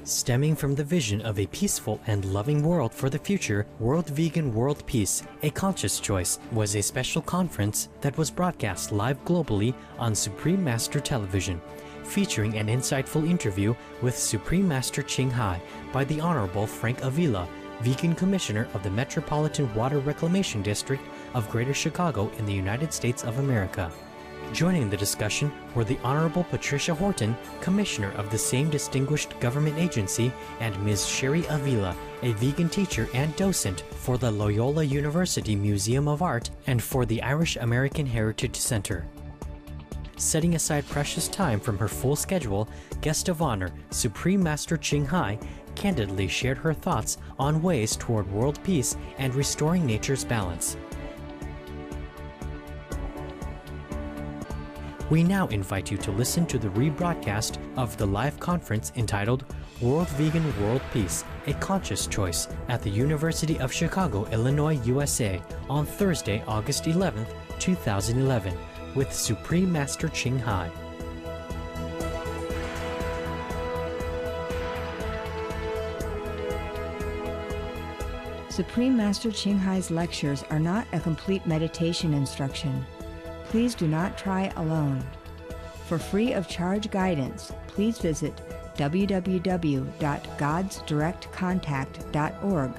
Stemming from the vision of a peaceful and loving world for the future, World Vegan World Peace, A Conscious Choice, was a special conference that was broadcast live globally on Supreme Master Television, featuring an insightful interview with Supreme Master Ching Hai by the Honorable Frank Avila, Vegan Commissioner of the Metropolitan Water Reclamation District of Greater Chicago in the United States of America. Joining the discussion were the Honorable Patricia Horton, Commissioner of the same distinguished government agency, and Ms. Sherry Avila, a vegan teacher and docent for the Loyola University Museum of Art and for the Irish American Heritage Center. Setting aside precious time from her full schedule, guest of honor, Supreme Master Ching Hai, candidly shared her thoughts on ways toward world peace and restoring nature's balance. We now invite you to listen to the rebroadcast of the live conference entitled World Vegan World Peace, A Conscious Choice at the University of Chicago, Illinois, USA on Thursday, August 11, 2011, with Supreme Master Ching Hai. Supreme Master Ching Hai's lectures are not a complete meditation instruction. Please do not try alone. For free of charge guidance, please visit www.godsdirectcontact.org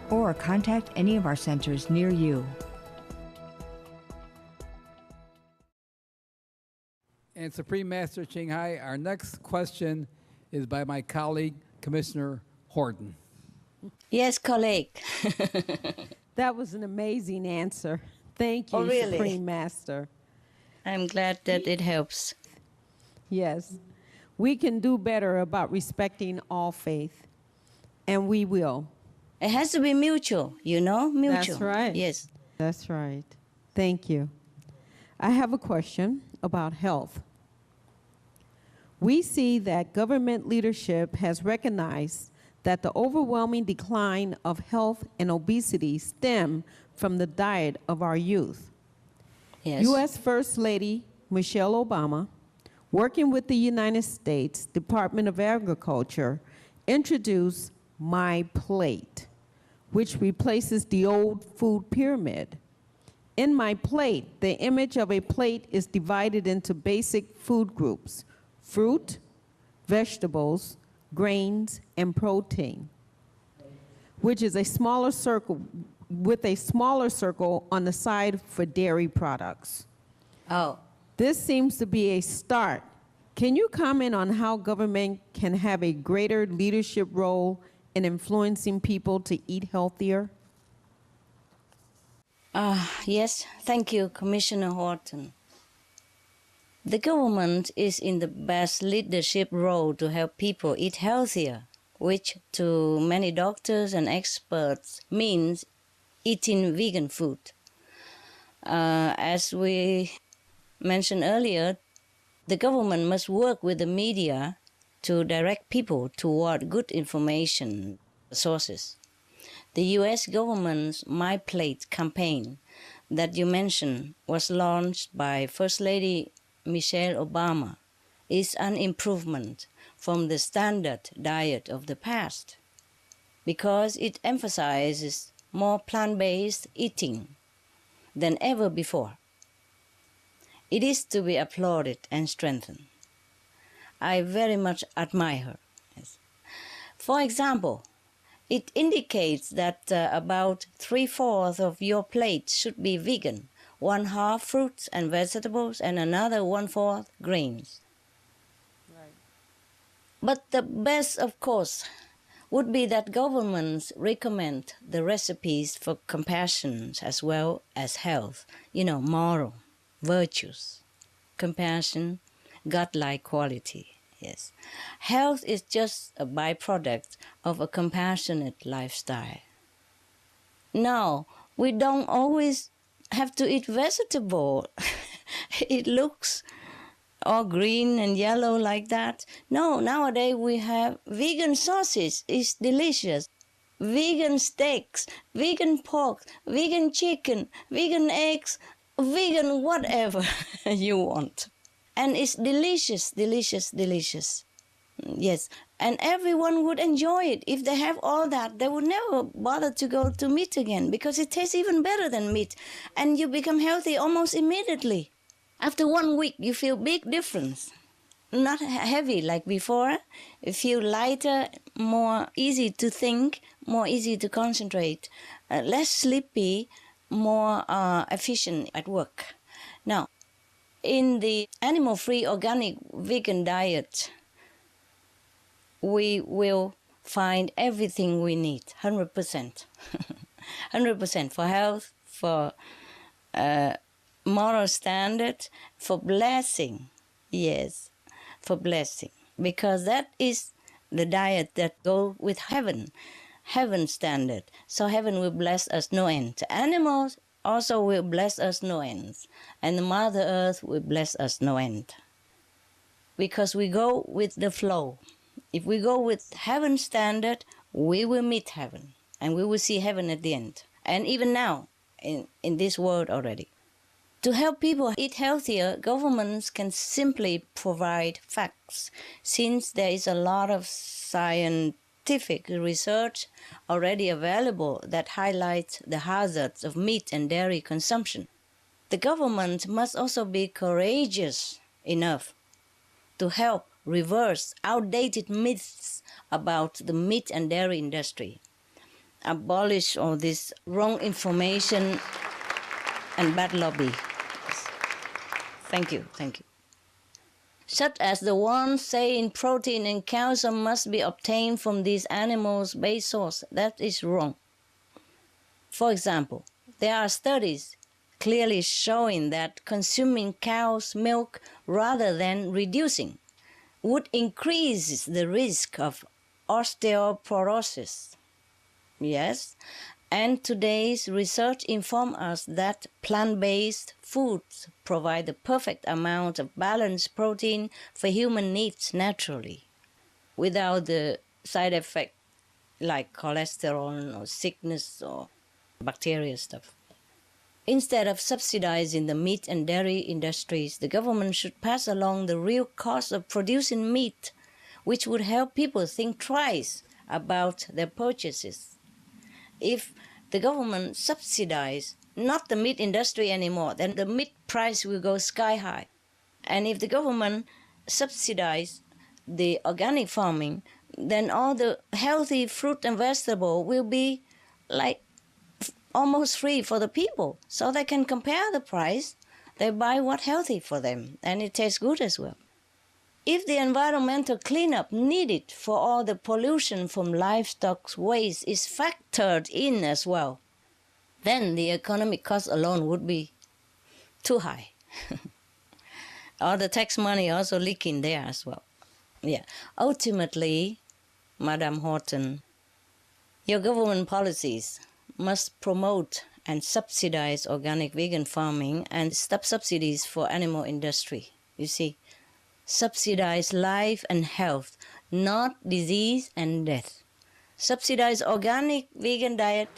or contact any of our centers near you. And Supreme Master Ching Hai, our next question is by my colleague, Commissioner Horton. Yes, colleague. That was an amazing answer. Thank you, Oh, really? Supreme Master. I'm glad that it helps. Yes, we can do better about respecting all faith, and we will. It has to be mutual, mutual. That's right. Yes. That's right. Thank you. I have a question about health. We see that government leadership has recognized that the overwhelming decline of health and obesity stem from the diet of our youth. Yes. U.S. First Lady Michelle Obama, working with the United States Department of Agriculture, introduced My Plate, which replaces the old food pyramid. In My Plate, the image of a plate is divided into basic food groups: fruit, vegetables, grains, and protein, which is a smaller circle, with a smaller circle on the side for dairy products. Oh. This seems to be a start. Can you comment on how government can have a greater leadership role in influencing people to eat healthier? Yes, thank you, Commissioner Horton. The government is in the best leadership role to help people eat healthier, which to many doctors and experts means eating vegan food. As we mentioned earlier, the government must work with the media to direct people toward good information sources. The U.S. government's My Plate campaign that you mentioned was launched by First Lady Michelle Obama is an improvement from the standard diet of the past because it emphasizes more plant-based eating than ever before. It is to be applauded and strengthened. I very much admire her. Yes. For example, it indicates that about 3/4 of your plate should be vegan, 1/2 fruits and vegetables, and another 1/4 grains. Right. But the best, of course, would be that governments recommend the recipes for compassion as well as health, moral virtues, compassion, godlike quality. Yes. Health is just a byproduct of a compassionate lifestyle. Now, we don't always have to eat vegetable. It looks all green and yellow like that. No, nowadays we have vegan sausage. It's delicious. Vegan steaks, vegan pork, vegan chicken, vegan eggs, vegan whatever you want. And it's delicious, delicious, delicious. Yes, and everyone would enjoy it. If they have all that, they would never bother to go to meat again because it tastes even better than meat. And you become healthy almost immediately. After 1 week, you feel big difference. Not heavy like before. You feel lighter, more easy to think, more easy to concentrate, less sleepy, more efficient at work. Now, in the animal-free organic vegan diet, we will find everything we need, 100%. 100% for health, for moral standard, for blessing. Yes, for blessing. Because that is the diet that goes with heaven, heaven standard. So heaven will bless us no end. Animals also will bless us no end. And the Mother Earth will bless us no end. Because we go with the flow. If we go with heaven standard, we will meet heaven. And we will see heaven at the end. And even now, in this world already. To help people eat healthier, governments can simply provide facts, since there is a lot of scientific research already available that highlights the hazards of meat and dairy consumption. The government must also be courageous enough to help reverse outdated myths about the meat and dairy industry, abolish all this wrong information and bad lobby. Thank you. Such as the ones saying protein and calcium must be obtained from these animals' base source. That is wrong. For example, there are studies clearly showing that consuming cow's milk rather than reducing would increase the risk of osteoporosis. Yes, and today's research informs us that plant-based foods provide the perfect amount of balanced protein for human needs naturally, without the side effect like cholesterol or sickness or bacteria stuff. Instead of subsidizing the meat and dairy industries, the government should pass along the real cost of producing meat, which would help people think twice about their purchases. If the government subsidizes not the meat industry anymore, then the meat price will go sky high. And if the government subsidizes the organic farming, then all the healthy fruit and vegetable will be like almost free for the people, so they can compare the price. They buy what's healthy for them, and it tastes good as well. If the environmental cleanup needed for all the pollution from livestock waste is factored in as well, then the economic cost alone would be too high. All the tax money also leaking there as well. Yeah. Ultimately, Madam Horton, your government policies must promote and subsidize organic vegan farming and stop subsidies for animal industry. You see, subsidize life and health, not disease and death. Subsidize organic vegan diet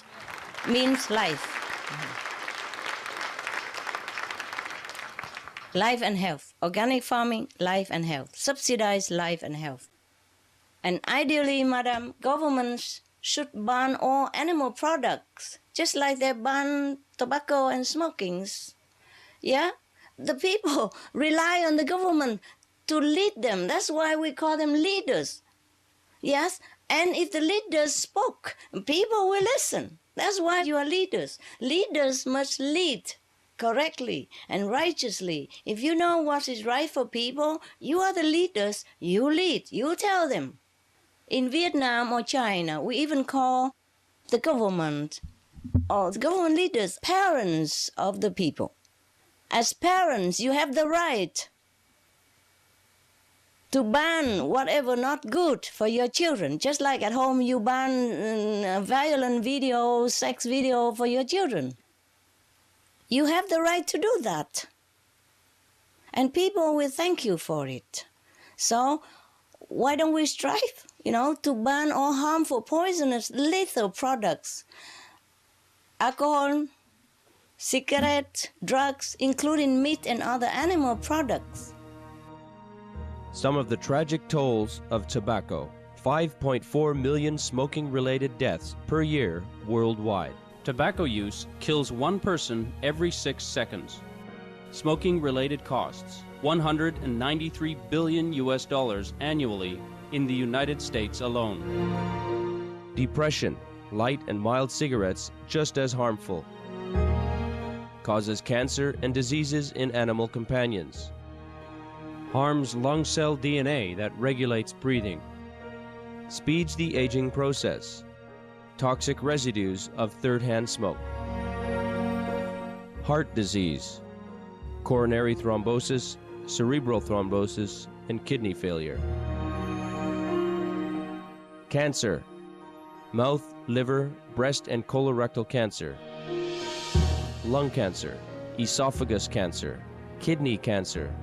means life. Life and health. Organic farming, life and health. Subsidize life and health. And ideally, Madam, governments should ban all animal products, just like they ban tobacco and smokings. Yeah? The people rely on the government to lead them. That's why we call them leaders. Yes? And if the leaders spoke, people will listen. That's why you are leaders. Leaders must lead correctly and righteously. If you know what is right for people, you are the leaders. You lead. You tell them. In Vietnam or China, we even call the government or the government leaders parents of the people. As parents, you have the right to ban whatever not good for your children. Just like at home you ban violent video, sex video for your children. You have the right to do that. And people will thank you for it. So why don't we strive, to ban all harmful, poisonous, lethal products, alcohol, cigarettes, drugs, including meat and other animal products. Some of the tragic tolls of tobacco. 5.4 million smoking-related deaths per year worldwide. Tobacco use kills one person every 6 seconds. Smoking-related costs, $193 billion annually in the United States alone. Depression. Light and mild cigarettes just as harmful. Causes cancer and diseases in animal companions. Harms lung cell DNA that regulates breathing. Speeds the aging process. Toxic residues of third-hand smoke. Heart disease. Coronary thrombosis, cerebral thrombosis, and kidney failure. Cancer. Mouth, liver, breast, and colorectal cancer. Lung cancer, esophagus cancer, kidney cancer,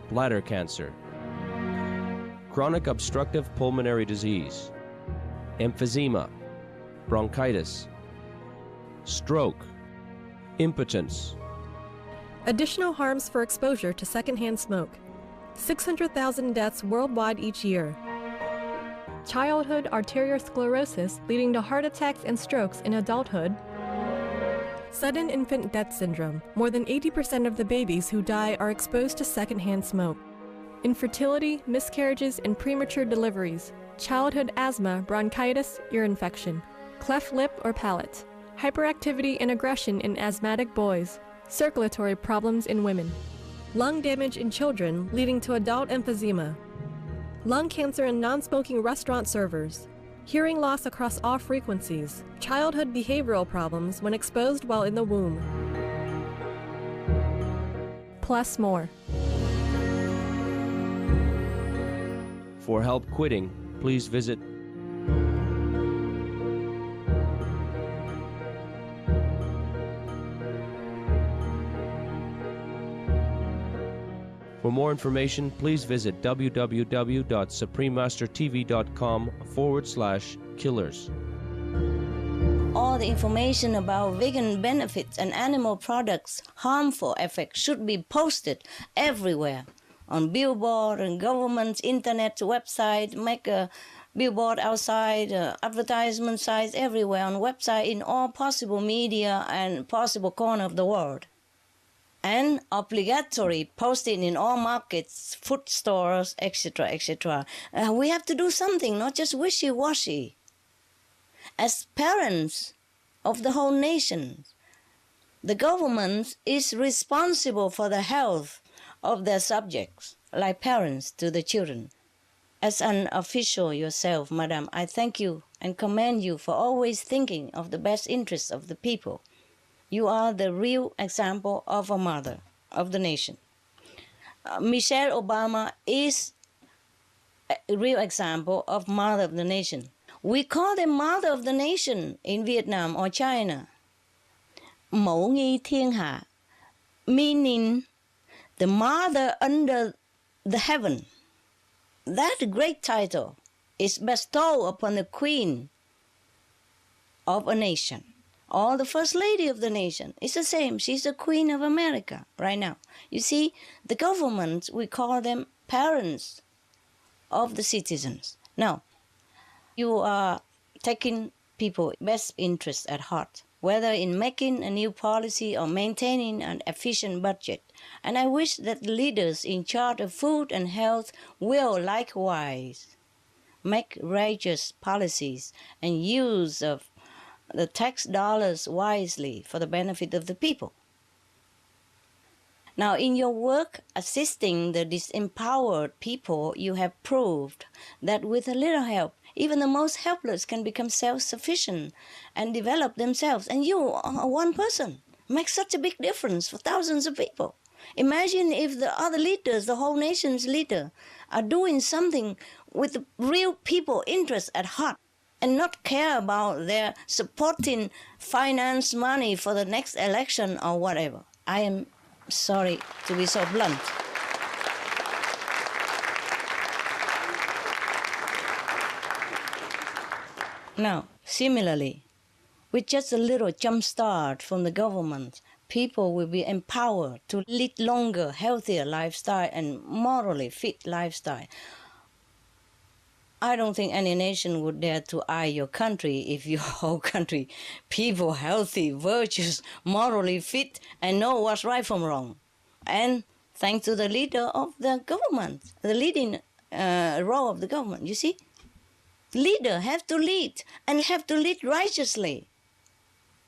bladder cancer. Chronic obstructive pulmonary disease. Emphysema, bronchitis, stroke, impotence. Additional harms for exposure to secondhand smoke. 600,000 deaths worldwide each year. Childhood arteriosclerosis leading to heart attacks and strokes in adulthood. Sudden infant death syndrome. More than 80% of the babies who die are exposed to secondhand smoke. Infertility, miscarriages, and premature deliveries. Childhood asthma, bronchitis, ear infection. Cleft lip or palate. Hyperactivity and aggression in asthmatic boys. Circulatory problems in women. Lung damage in children leading to adult emphysema. Lung cancer in non-smoking restaurant servers. Hearing loss across all frequencies. Childhood behavioral problems when exposed while in the womb. Plus more. For help quitting, please visit For more information, please visit www.suprememastertv.com/killers. All the information about vegan benefits and animal products' harmful effects should be posted everywhere. On billboard and government's internet website, make a billboard outside, advertisement sites everywhere, on website, in all possible media and possible corner of the world. And obligatory posting in all markets, food stores, etc., etc. We have to do something, not just wishy-washy. As parents of the whole nation, the government is responsible for the health of their subjects, like parents to the children. As an official yourself, Madam, I thank you and commend you for always thinking of the best interests of the people. You are the real example of a mother of the nation. Michelle Obama is a real example of mother of the nation. We call them mother of the nation in Vietnam or China. Mẫu nghi thiên hạ, meaning the mother under the heaven. That great title is bestowed upon the queen of a nation. Or the first lady of the nation. It's the same. She's the Queen of America right now. You see, the government, we call them parents of the citizens. Now, you are taking people's best interests at heart, whether in making a new policy or maintaining an efficient budget. And I wish that the leaders in charge of food and health will likewise make righteous policies and use of the tax dollars wisely for the benefit of the people. Now, in your work assisting the disempowered people, you have proved that with a little help, even the most helpless can become self-sufficient and develop themselves. And you, one person, make such a big difference for thousands of people. Imagine if the other leaders, the whole nation's leader, are doing something with the real people interests at heart, and not care about their supporting finance money for the next election or whatever. I am sorry to be so blunt. Now, similarly, with just a little jump start from the government, people will be empowered to lead longer, healthier lifestyle and morally fit lifestyle. I don't think any nation would dare to eye your country if your whole country, people healthy, virtuous, morally fit, and know what's right from wrong. And thanks to the leader of the government, the leading role of the government, you see? Leader have to lead, and have to lead righteously.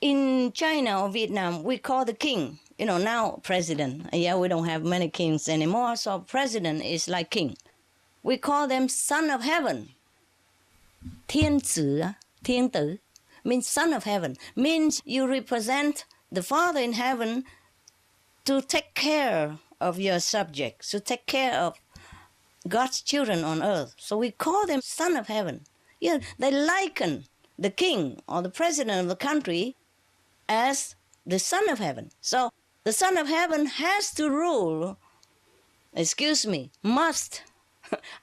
In China or Vietnam, we call the king, now president. Yeah, we don't have many kings anymore, so president is like king. We call them son of heaven. 天子, 天tử, means son of heaven. Means you represent the Father in heaven to take care of your subjects, to take care of God's children on earth. So we call them son of heaven. Yeah, they liken the king or the president of the country as the son of heaven. So the son of heaven has to rule, must,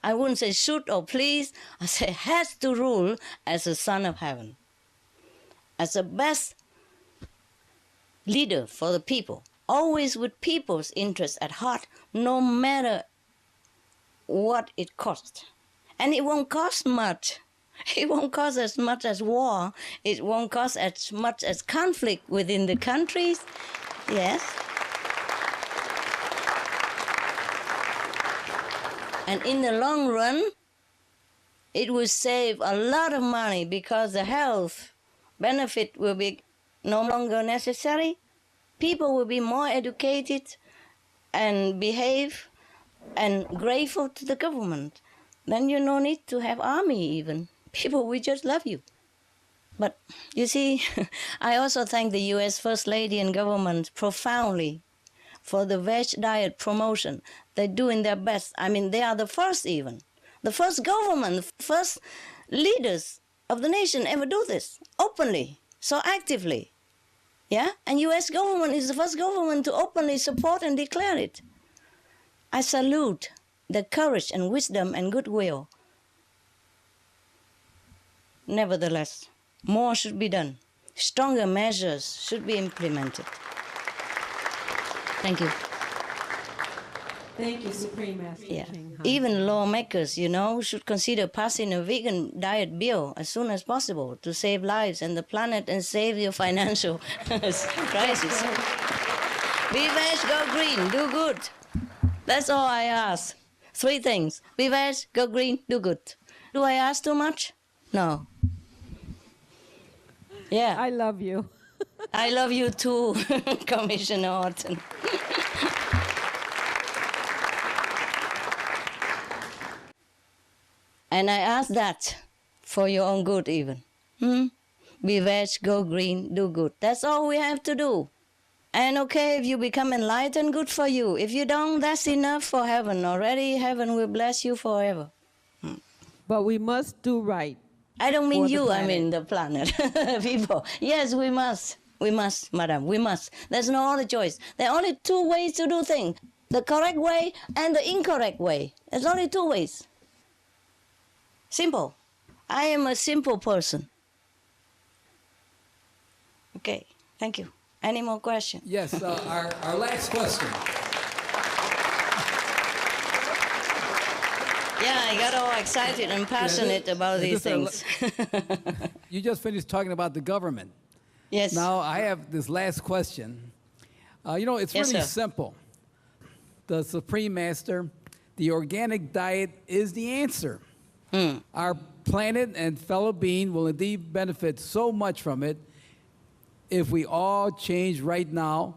I wouldn't say should or please, I say has to rule as a son of heaven, as the best leader for the people, always with people's interests at heart, no matter what it costs. And it won't cost much. It won't cost as much as war. It won't cost as much as conflict within the countries. Yes. And in the long run, it will save a lot of money because the health benefit will be no longer necessary. People will be more educated and behave and grateful to the government. Then you no need to have army even. People will just love you. But you see, I also thank the U.S. First Lady and government profoundly for the veg diet promotion. They're doing their best. I mean, they are the first even. The first government, the first leaders of the nation ever do this openly, so actively. Yeah? And U.S. government is the first government to openly support and declare it. I salute the courage and wisdom and goodwill. Nevertheless, more should be done. Stronger measures should be implemented. Thank you. Thank you, Supreme Master. Yeah. Ching Hai. Even lawmakers, should consider passing a vegan diet bill as soon as possible to save lives and the planet and save your financial crisis. Be veg, go green, do good. That's all I ask. 3 things. Be veg, go green, do good. Do I ask too much? No. Yeah. I love you. I love you too, Commissioner Horton. And I ask that for your own good even. Be veg, go green, do good. That's all we have to do. And okay, if you become enlightened, good for you. If you don't, that's enough for heaven already. Heaven will bless you forever. But we must do right. I don't mean For the you, I planet. mean the planet. People. Yes, we must. We must, madam, we must. There's no other choice. There are only 2 ways to do things. The correct way and the incorrect way. There's only 2 ways. Simple. I am a simple person. Okay, thank you. Any more questions? Yes, our last question. Yeah, I got all excited and passionate about these things. You just finished talking about the government. Yes. Now, I have this last question. It's Yes, really sir. simple. The Supreme Master, the organic diet is the answer. Our planet and fellow being will indeed benefit so much from it if we all change right now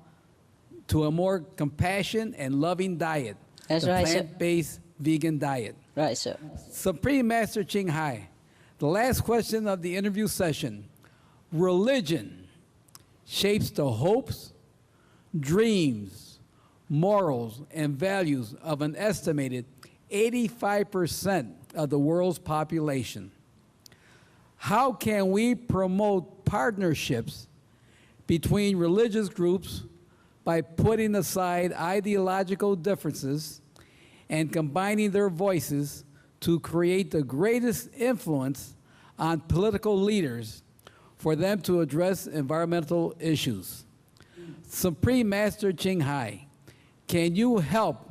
to a more compassionate and loving diet. That's the right, sir. plant-based vegan diet. Right, sir. Supreme Master Ching Hai, the last question of the interview session. Religion shapes the hopes, dreams, morals, and values of an estimated 85% of the world's population. How can we promote partnerships between religious groups by putting aside ideological differences and combining their voices to create the greatest influence on political leaders for them to address environmental issues? Supreme Master Ching Hai, can you help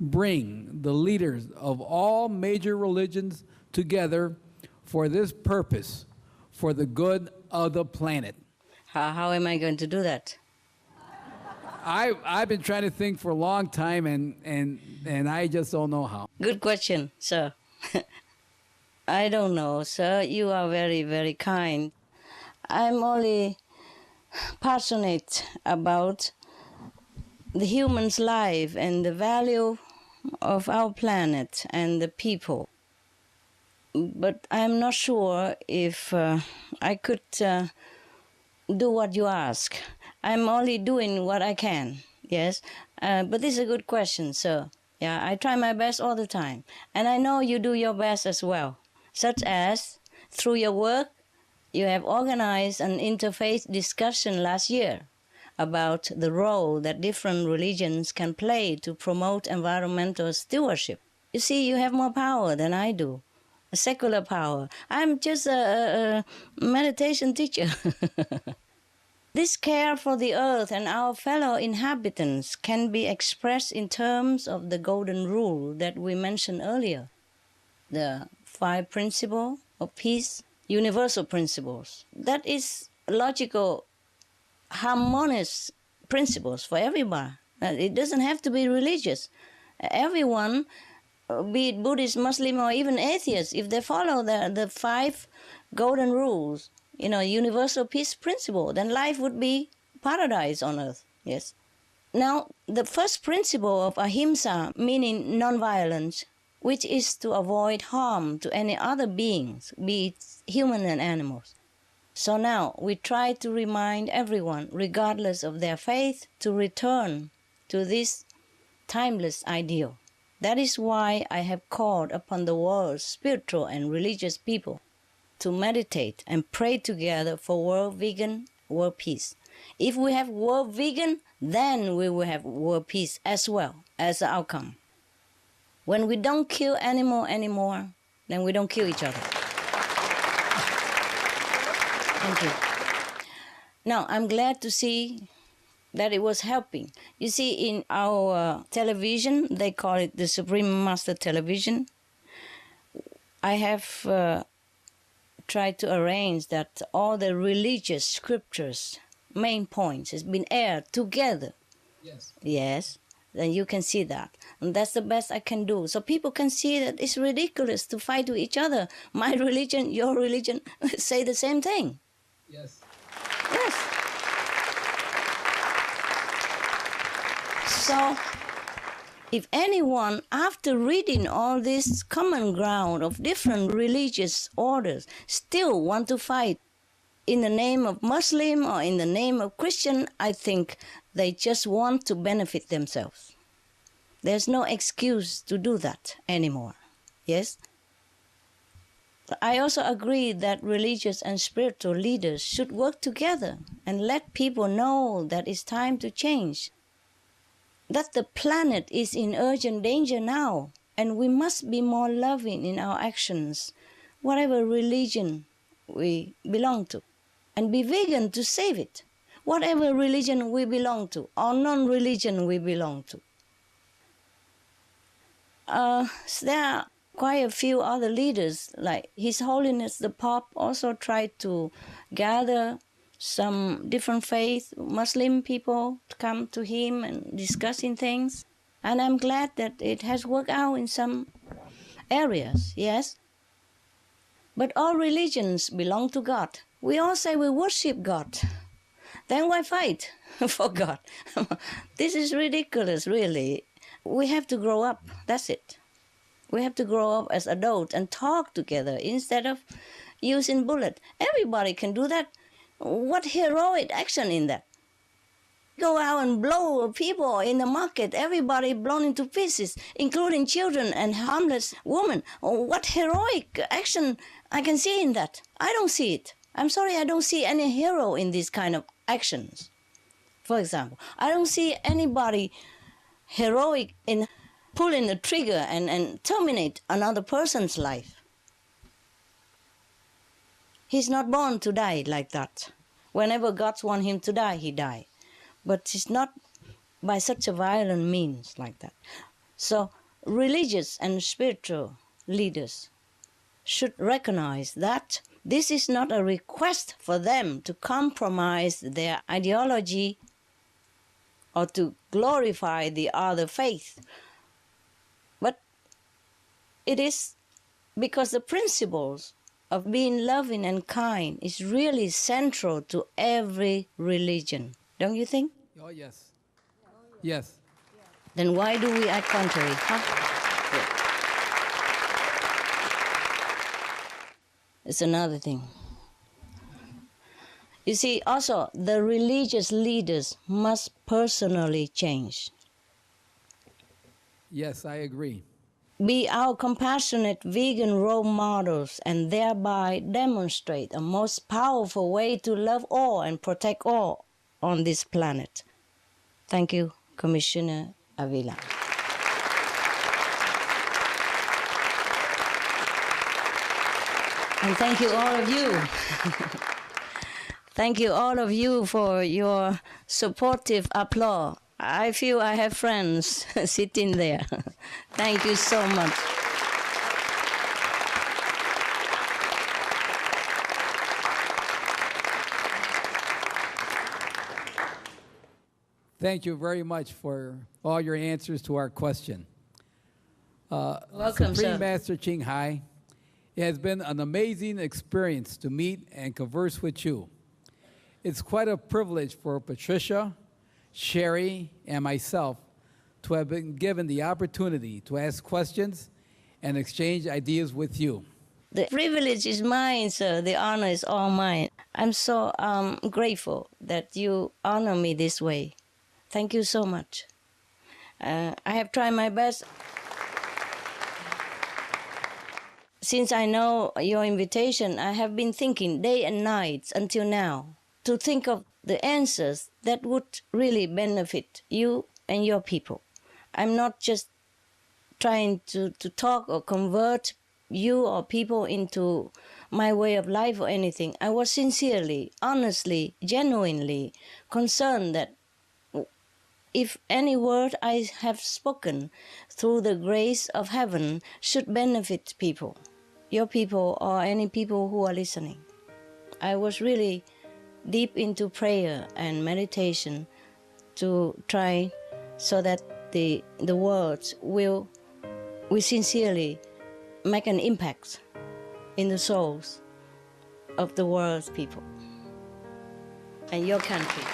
bring the leaders of all major religions together for this purpose, for the good of the planet? How am I going to do that? I've been trying to think for a long time, and I just don't know how. Good question, sir. I don't know, sir. You are very, very kind. I'm only passionate about the human's life and the value of our planet and the people. But I'm not sure if I could do what you ask. I'm only doing what I can, yes? But this is a good question, sir. Yeah, I try my best all the time. And I know you do your best as well, such as through your work, you have organized an interfaith discussion last year about the role that different religions can play to promote environmental stewardship. You see, you have more power than I do, a secular power. I'm just a meditation teacher. This care for the earth and our fellow inhabitants can be expressed in terms of the golden rule that we mentioned earlier, the 5 principles of peace, universal principles. That is logical, harmonious principles for everybody. It doesn't have to be religious. Everyone, be it Buddhist, Muslim, or even atheist, if they follow the 5 golden rules, universal peace principle, then life would be paradise on earth, yes? Now, the first principle of ahimsa, meaning non-violence, which is to avoid harm to any other beings, be it human and animals. So now, we try to remind everyone, regardless of their faith, to return to this timeless ideal. That is why I have called upon the world's spiritual and religious people to meditate and pray together for world vegan, world peace. If we have world vegan, then we will have world peace as well as the outcome. When we don't kill animal anymore, then we don't kill each other. Thank you. Now, I'm glad to see that it was helping. You see, in our television, they call it the Supreme Master Television. I have tried to arrange that all the religious scriptures, main points, has been aired together. Yes. Yes, then you can see that. And that's the best I can do. So people can see that it's ridiculous to fight with each other. My religion, your religion, say the same thing. Yes. Yes. So, if anyone, after reading all this common ground of different religious orders, still want to fight in the name of Muslim or in the name of Christian, I think they just want to benefit themselves. There's no excuse to do that anymore. Yes? I also agree that religious and spiritual leaders should work together and let people know that it's time to change, that the planet is in urgent danger now, and we must be more loving in our actions, whatever religion we belong to, and be vegan to save it, whatever religion we belong to, or non-religion we belong to. There are quite a few other leaders, like His Holiness the Pope also tried to gather some different faith, Muslim people, to come to him and discussing things. And I'm glad that it has worked out in some areas, yes. But all religions belong to God. We all say we worship God. Then why fight for God? This is ridiculous, really. We have to grow up, that's it. We have to grow up as adults and talk together instead of using bullets. Everybody can do that. What heroic action in that? Go out and blow people in the market, everybody blown into pieces, including children and harmless women. What heroic action I can see in that? I don't see it. I'm sorry, I don't see any hero in these kind of actions. For example, I don't see anybody heroic in pulling the trigger and terminate another person's life. He's not born to die like that. Whenever God wants him to die, he dies. but it's not by such a violent means like that. So religious and spiritual leaders should recognize that this is not a request for them to compromise their ideology or to glorify the other faith, but it is because the principles of being loving and kind is really central to every religion. Don't you think? Oh, yes. Yes. Then why do we act contrary? Huh? It's another thing. You see, also, the religious leaders must personally change. Yes, I agree. Be our compassionate vegan role models and thereby demonstrate a most powerful way to love all and protect all on this planet. Thank you, Commissioner Avila. And thank you all of you. Thank you all of you for your supportive applause. I feel I have friends sitting there. Thank you so much. Thank you very much for all your answers to our question. Welcome, Supreme sir. Master Ching Hai, it has been an amazing experience to meet and converse with you. It's quite a privilege for Patricia, Sherry, and myself to have been given the opportunity to ask questions and exchange ideas with you. The privilege is mine, sir. The honor is all mine. I'm so grateful that you honor me this way. Thank you so much. I have tried my best. Since I know your invitation, I have been thinking day and night until now to think of the answers that would really benefit you and your people. I'm not just trying to talk or convert you or people into my way of life or anything. I was sincerely, honestly, genuinely concerned that if any word I have spoken through the grace of heaven should benefit people, your people or any people who are listening. I was really deep into prayer and meditation to try so that the words will sincerely make an impact in the souls of the world's people and your country.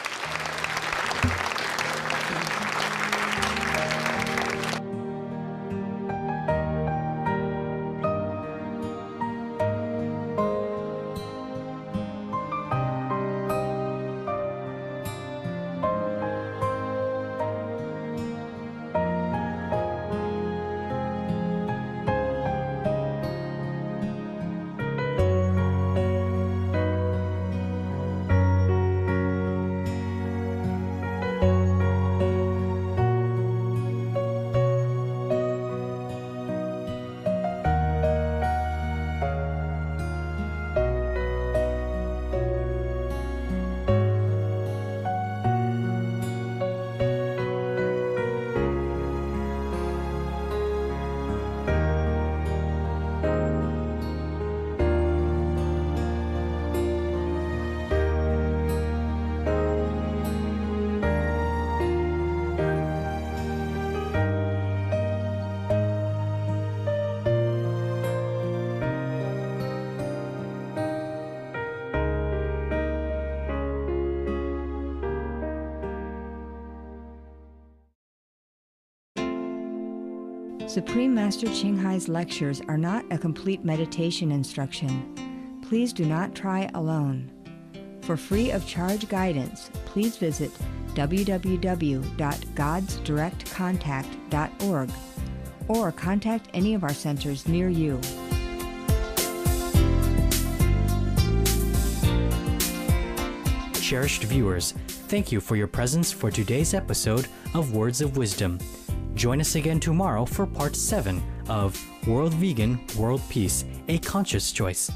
Supreme Master Ching Hai's lectures are not a complete meditation instruction. Please do not try alone. For free of charge guidance, please visit www.godsdirectcontact.org or contact any of our centers near you. Cherished viewers, thank you for your presence for today's episode of Words of Wisdom. Join us again tomorrow for part 7 of World Vegan, World Peace, A Conscious Choice.